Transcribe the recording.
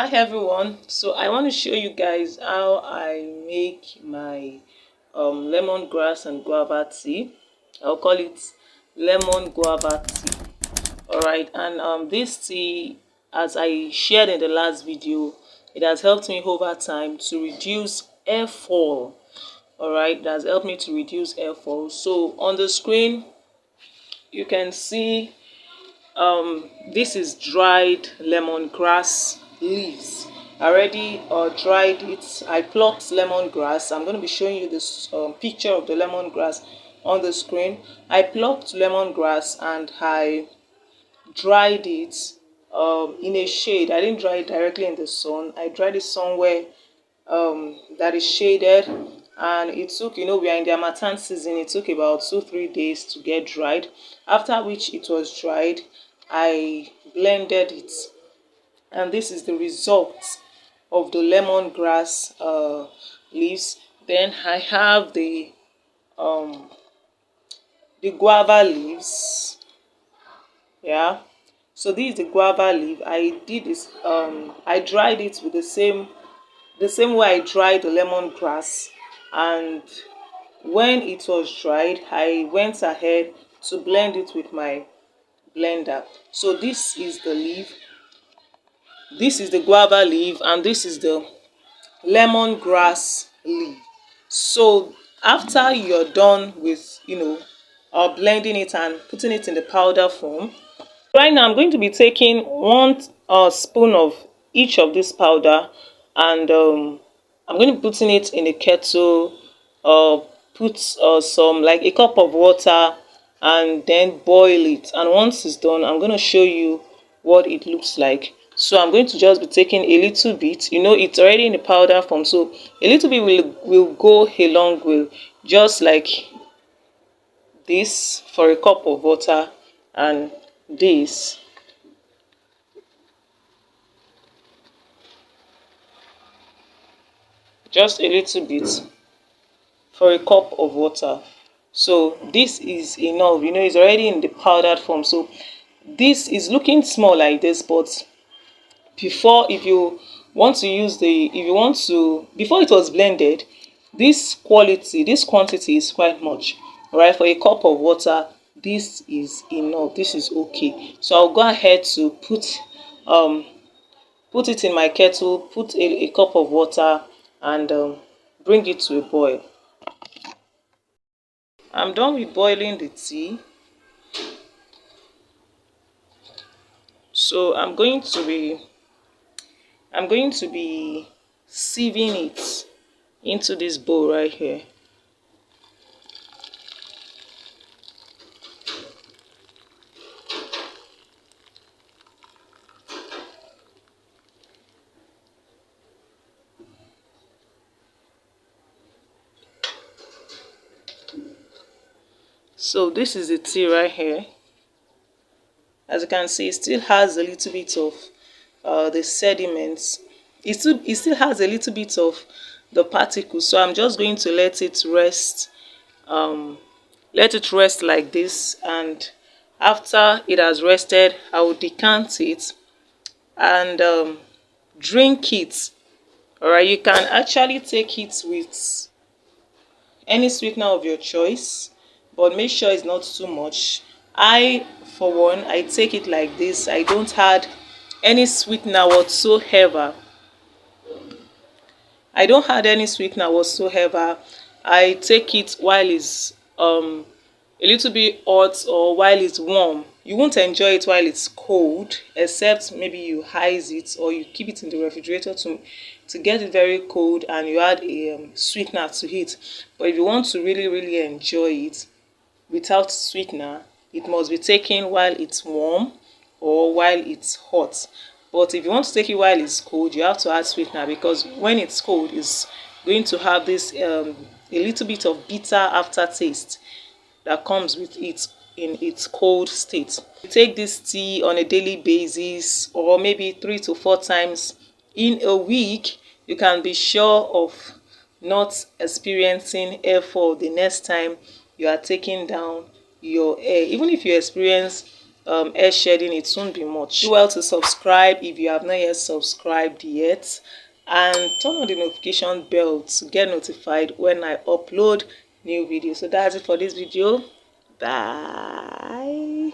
Hi everyone, so I want to show you guys how I make my lemongrass and guava tea. I'll call it lemon guava tea. Alright, and this tea, as I shared in the last video, it has helped me over time to reduce hair fall. Alright, it has helped me to reduce hair fall. So on the screen you can see this is dried lemongrass leaves. I already dried it. I plucked lemongrass. I'm going to be showing you this picture of the lemongrass on the screen. I plucked lemongrass and I dried it in a shade. I didn't dry it directly in the sun. I dried it somewhere that is shaded, and it took, we are in the Harmattan season, it took about 2-3 days to get dried, after which it was dried. I blended it, and this is the result of the lemongrass leaves. Then I have the guava leaves. Yeah, so this is the guava leaf. I did this, I dried it with the same way I dried the lemongrass, and when it was dried I went ahead to blend it with my blender. So this is the leaf, this is the guava leaf, and this is the lemongrass leaf. So after you're done with blending it and putting it in the powder form, right now I'm going to be taking 1 spoon of each of this powder, and I'm going to be putting it in a kettle, put some, like a cup of water, and then boil it. And once it's done, I'm going to show you what it looks like. So I'm going to just be taking a little bit. It's already in the powder form, so a little bit will go a long way, just like this for a cup of water, and this just a little bit for a cup of water. So this is enough. It's already in the powdered form, so this is looking small like this, but before, if you want to, before it was blended, this quantity is quite much. Right, for a cup of water, this is enough, this is okay. So I'll go ahead to put it in my kettle, put a cup of water, and bring it to a boil. I'm done with boiling the tea, so I'm going to be sieving it into this bowl right here. So this is the tea right here. As you can see, it still has a little bit of the sediments. It still has a little bit of the particles. So I'm just going to let it rest. Let it rest like this, and after it has rested, I will decant it and drink it. Alright, you can actually take it with any sweetener of your choice, but make sure it's not too much. For one, I take it like this. I don't add any sweetener whatsoever. I don't add any sweetener whatsoever. I take it while it's a little bit hot or while it's warm. You won't enjoy it while it's cold, except maybe you ice it or you keep it in the refrigerator to get it very cold, and you add a sweetener to it. But if you want to really enjoy it without sweetener, it must be taken while it's warm or while it's hot. But if you want to take it while it's cold, you have to add sweetener, because when it's cold, it's going to have this a little bit of bitter aftertaste that comes with it in its cold state. You take this tea on a daily basis, or maybe 3 to 4 times in a week, you can be sure of not experiencing hair fall the next time you are taking down your hair. Even if you experience hair shedding, it won't be much. Do well to subscribe if you have not yet subscribed yet, and turn on the notification bell to get notified when I upload new videos. So that's it for this video. Bye.